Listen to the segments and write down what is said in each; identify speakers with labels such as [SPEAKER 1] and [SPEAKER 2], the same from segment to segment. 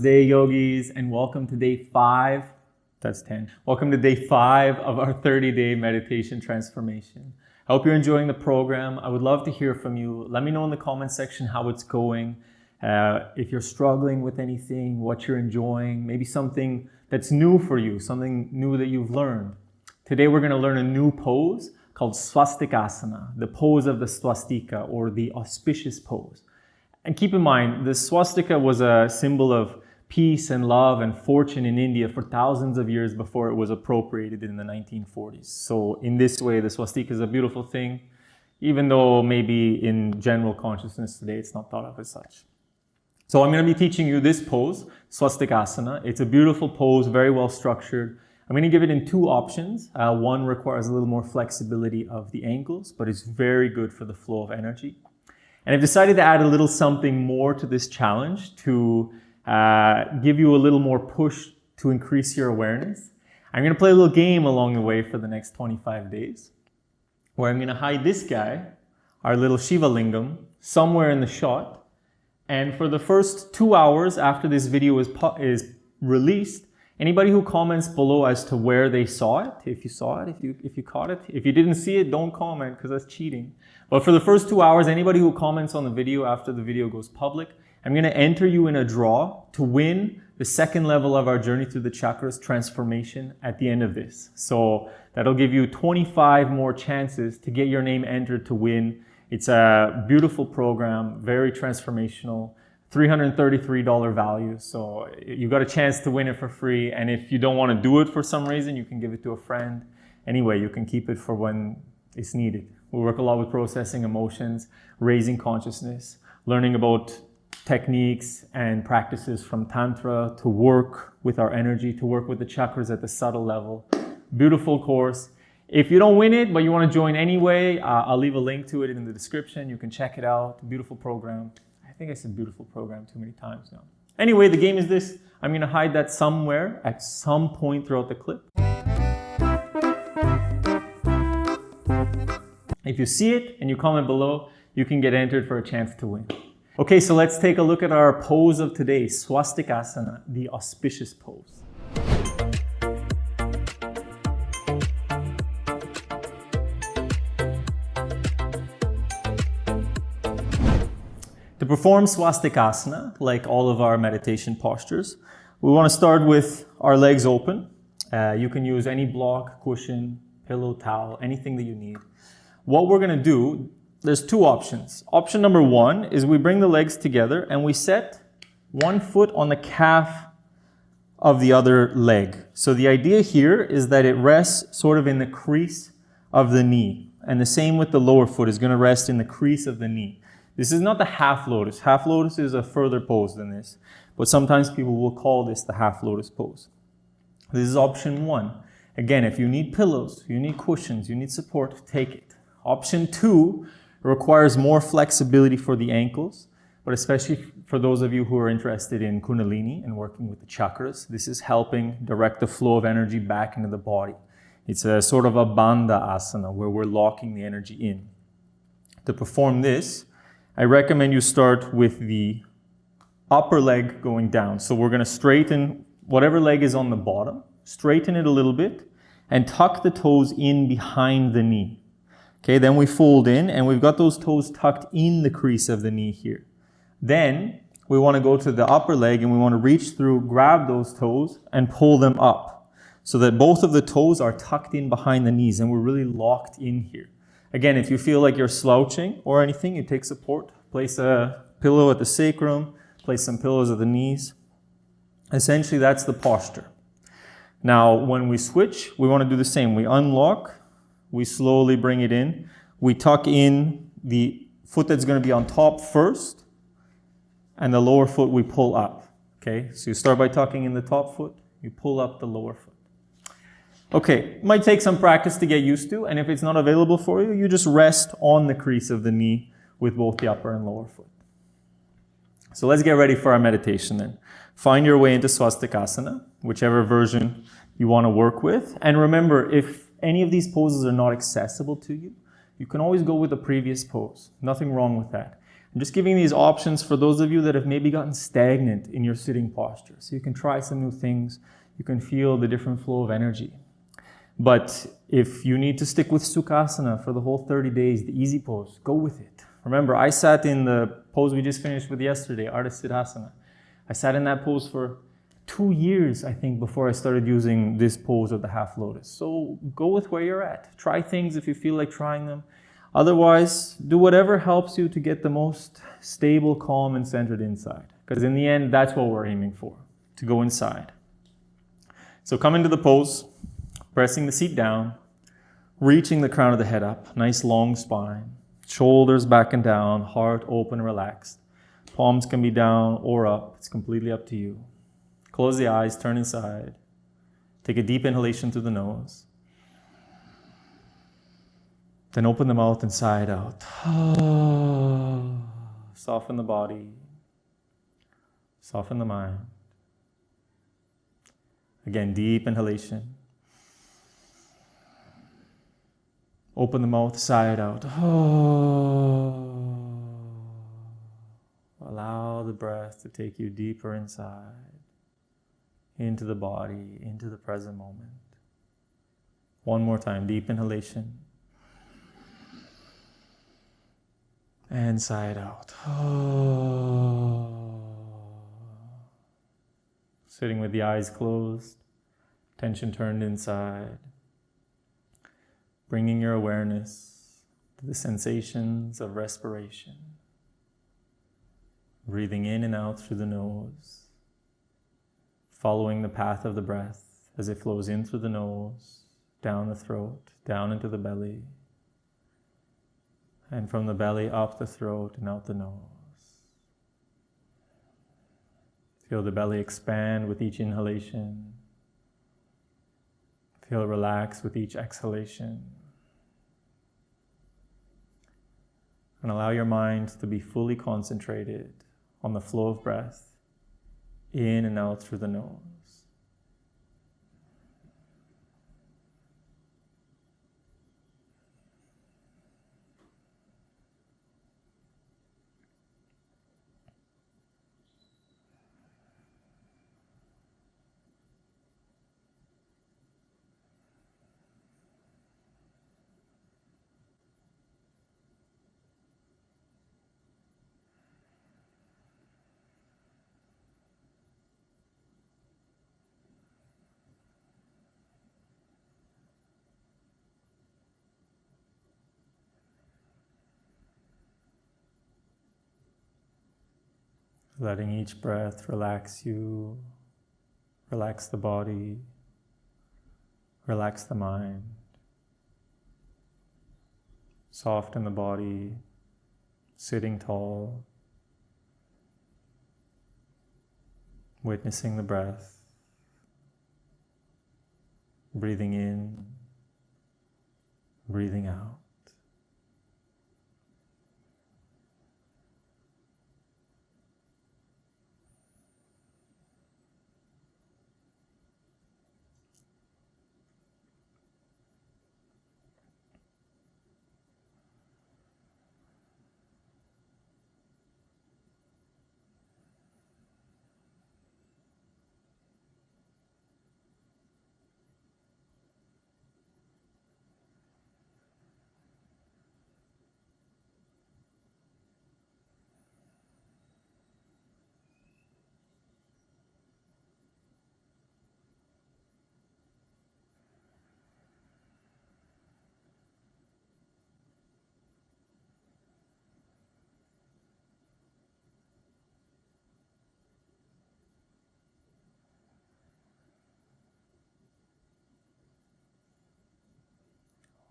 [SPEAKER 1] Day yogis, and welcome to day 5. That's 10. Welcome to day 5 of our 30-day meditation transformation. I hope you're enjoying the program. I would love to hear from you. Let me know in the comment section how it's going. If you're struggling with anything, what you're enjoying, maybe something that's new for you, something new that you've learned. Today we're going to learn a new pose called Swastikasana, the pose of the swastika or the auspicious pose. And keep in mind, the swastika was a symbol of peace and love and fortune in India for thousands of years before it was appropriated in the 1940s. So in this way, the swastika is a beautiful thing, even though maybe in general consciousness today, it's not thought of as such. So I'm going to be teaching you this pose, Swastikasana. It's a beautiful pose, very well structured. I'm going to give it in 2 options. One requires a little more flexibility of the ankles, but it's very good for the flow of energy. And I've decided to add a little something more to this challenge to give you a little more push to increase your awareness. I'm going to play a little game along the way for the next 25 days, where I'm going to hide this guy, our little Shiva Lingam, somewhere in the shot. And for the first 2 hours after this video is released, anybody who comments below as to where they saw it, if you saw it, if you caught it, if you didn't see it, don't comment because that's cheating. But for the first 2 hours, anybody who comments on the video after the video goes public, I'm going to enter you in a draw to win the 2nd level of our journey through the chakras transformation at the end of this. So that'll give you 25 more chances to get your name entered to win. It's a beautiful program, very transformational, $333 value. So you got a chance to win it for free. And if you don't want to do it for some reason, you can give it to a friend. Anyway, you can keep it for when it's needed. We work a lot with processing emotions, raising consciousness, learning about techniques and practices from Tantra to work with our energy, to work with the chakras at the subtle level. Beautiful course. If you don't win it, but you want to join anyway, I'll leave a link to it in the description. You can check it out. Beautiful program. I think I said beautiful program too many times now. Anyway, the game is this. I'm going to hide that somewhere at some point throughout the clip. If you see it and you comment below, you can get entered for a chance to win. Okay, so let's take a look at our pose of today, Swastikasana, the auspicious pose. To perform Swastikasana, like all of our meditation postures, we want to start with our legs open. You can use any block, cushion, pillow, towel, anything that you need. What we're going to do, there's 2 options. Option number 1 is we bring the legs together and we set one foot on the calf of the other leg. So the idea here is that it rests sort of in the crease of the knee. And the same with the lower foot is going to rest in the crease of the knee. This is not the half lotus. Half lotus is a further pose than this. But sometimes people will call this the half lotus pose. This is option 1. Again, if you need pillows, you need cushions, you need support, take it. Option 2 requires more flexibility for the ankles, but especially for those of you who are interested in Kundalini and working with the chakras, this is helping direct the flow of energy back into the body. It's a sort of a bandha asana where we're locking the energy in. To perform this, I recommend you start with the upper leg going down. So we're going to straighten whatever leg is on the bottom, straighten it a little bit, and tuck the toes in behind the knee. Okay, then we fold in and we've got those toes tucked in the crease of the knee here. Then we want to go to the upper leg and we want to reach through, grab those toes and pull them up so that both of the toes are tucked in behind the knees and we're really locked in here. Again, if you feel like you're slouching or anything, you take support. Place a pillow at the sacrum, place some pillows at the knees. Essentially, that's the posture. Now, when we switch, we want to do the same. We unlock. We slowly bring it in. We tuck in the foot that's going to be on top first, and the lower foot we pull up. Okay, so you start by tucking in the top foot, you pull up the lower foot. Okay, it might take some practice to get used to, and if it's not available for you, you just rest on the crease of the knee with both the upper and lower foot. So let's get ready for our meditation then. Find your way into Swastikasana, whichever version you want to work with. And remember, if any of these poses are not accessible to you, you can always go with the previous pose. Nothing wrong with that. I'm just giving these options for those of you that have maybe gotten stagnant in your sitting posture. So you can try some new things. You can feel the different flow of energy. But if you need to stick with Sukhasana for the whole 30 days, the easy pose, go with it. Remember, I sat in the pose we just finished with yesterday, Ardha I sat in that pose for 2 years, I think, before I started using this pose of the half lotus. So go with where you're at. Try things if you feel like trying them. Otherwise, do whatever helps you to get the most stable, calm, and centered inside. Because in the end, that's what we're aiming for, to go inside. So come into the pose, pressing the seat down, reaching the crown of the head up, nice long spine, shoulders back and down, heart open, relaxed. Palms can be down or up. It's completely up to you. Close the eyes, turn inside. Take a deep inhalation through the nose. Then open the mouth and sigh it out. Soften the body. Soften the mind. Again, deep inhalation. Open the mouth, sigh it out. Allow the breath to take you deeper inside, into the body, into the present moment. One more time, deep inhalation. And sigh it out. Sitting with the eyes closed, tension turned inside. Bringing your awareness to the sensations of respiration. Breathing in and out through the nose. Following the path of the breath as it flows in through the nose, down the throat, down into the belly. And from the belly up the throat and out the nose. Feel the belly expand with each inhalation. Feel relax with each exhalation. And allow your mind to be fully concentrated on the flow of breath in and out through the nose. Letting each breath relax you, relax the body, relax the mind. Soften the body, sitting tall, witnessing the breath, breathing in, breathing out.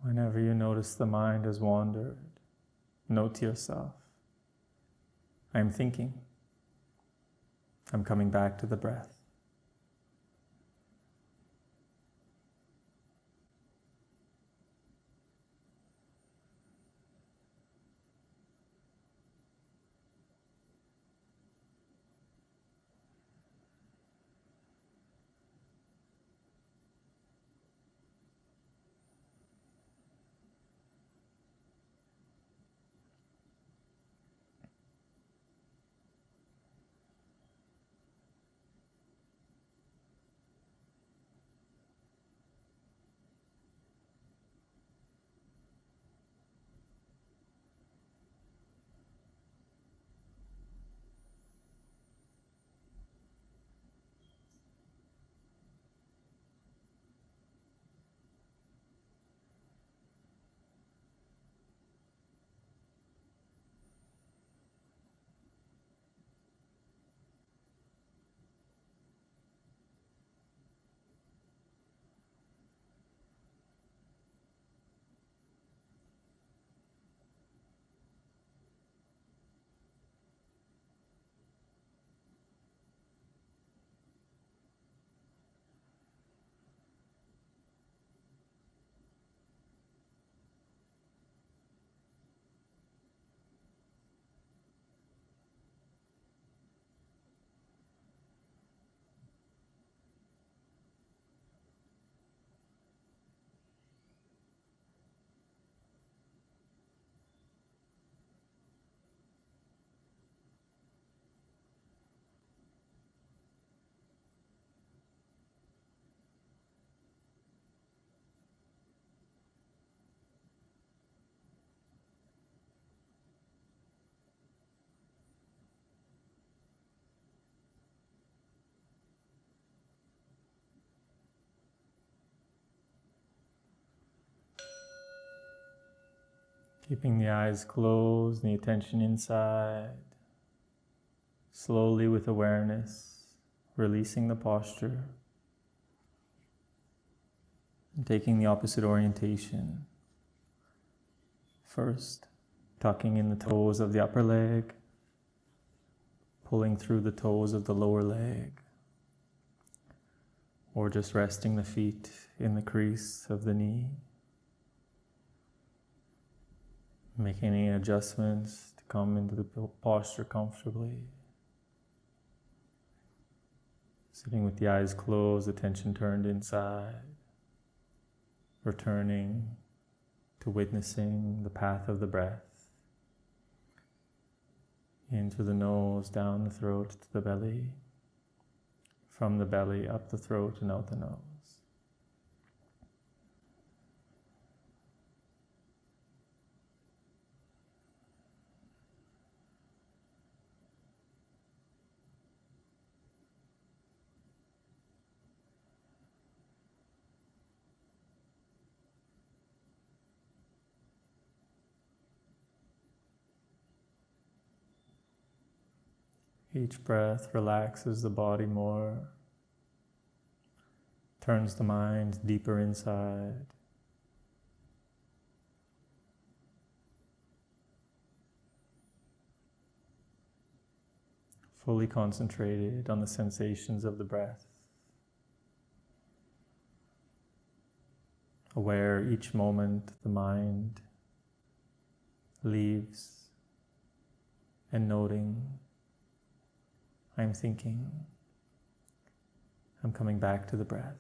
[SPEAKER 1] Whenever you notice the mind has wandered, note to yourself, I'm thinking. I'm coming back to the breath. Keeping the eyes closed, the attention inside. Slowly with awareness, releasing the posture. And taking the opposite orientation. First, tucking in the toes of the upper leg, pulling through the toes of the lower leg, or just resting the feet in the crease of the knee. Making any adjustments to come into the posture comfortably. Sitting with the eyes closed, attention turned inside. Returning to witnessing the path of the breath. Into the nose, down the throat to the belly. From the belly, up the throat and out the nose. Each breath relaxes the body more, turns the mind deeper inside. Fully concentrated on the sensations of the breath. Aware each moment the mind leaves and noting, I'm thinking, I'm coming back to the breath.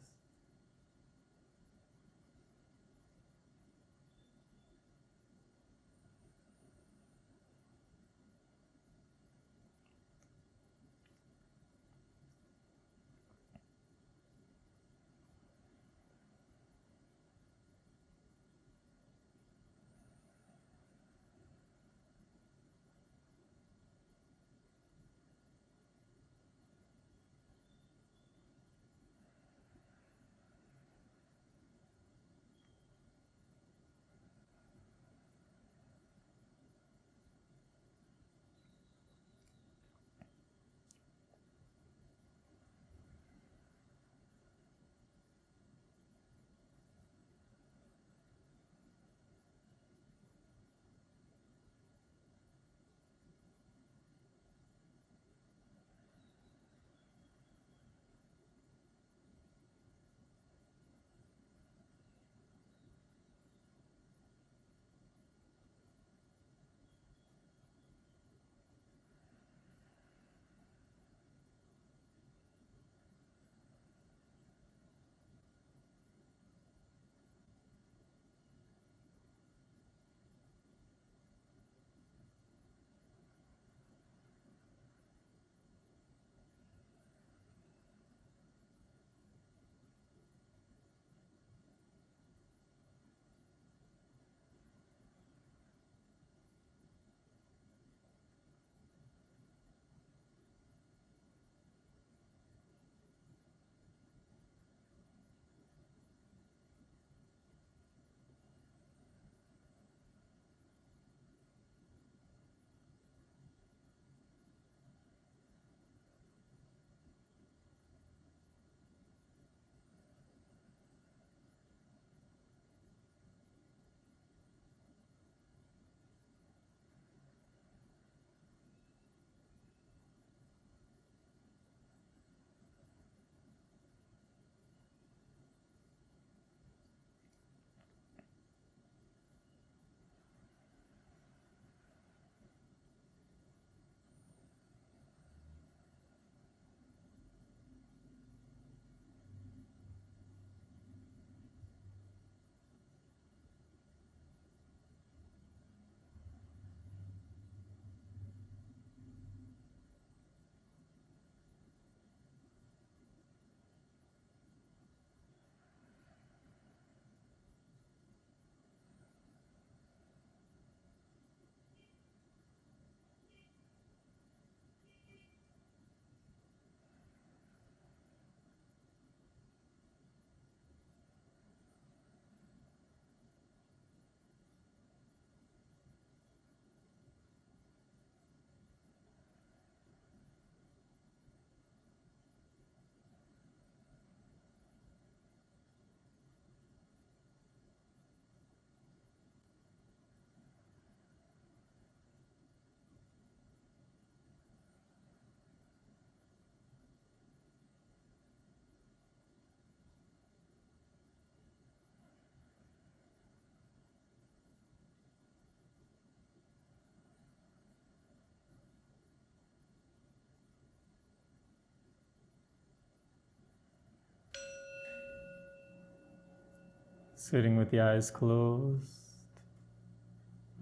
[SPEAKER 1] Sitting with the eyes closed,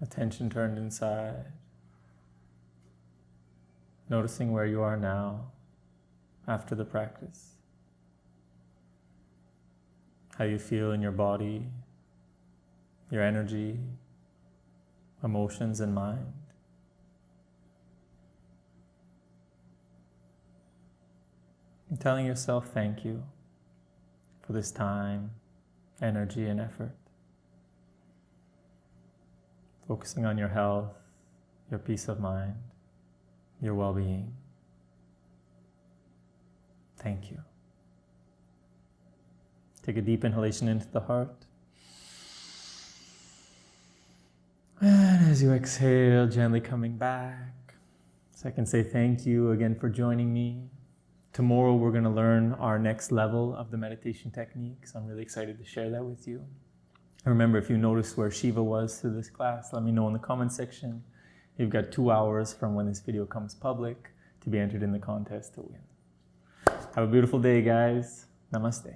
[SPEAKER 1] attention turned inside, noticing where you are now after the practice, how you feel in your body, your energy, emotions, and mind. And telling yourself thank you for this time, energy, and effort. Focusing on your health, your peace of mind, your well-being. Thank you. Take a deep inhalation into the heart. And as you exhale, gently coming back. So I can say thank you again for joining me. Tomorrow we're going to learn our next level of the meditation techniques. I'm really excited to share that with you. And remember, if you noticed where Shiva was through this class, let me know in the comment section. You've got 2 hours from when this video comes public to be entered in the contest to win. Have a beautiful day, guys. Namaste.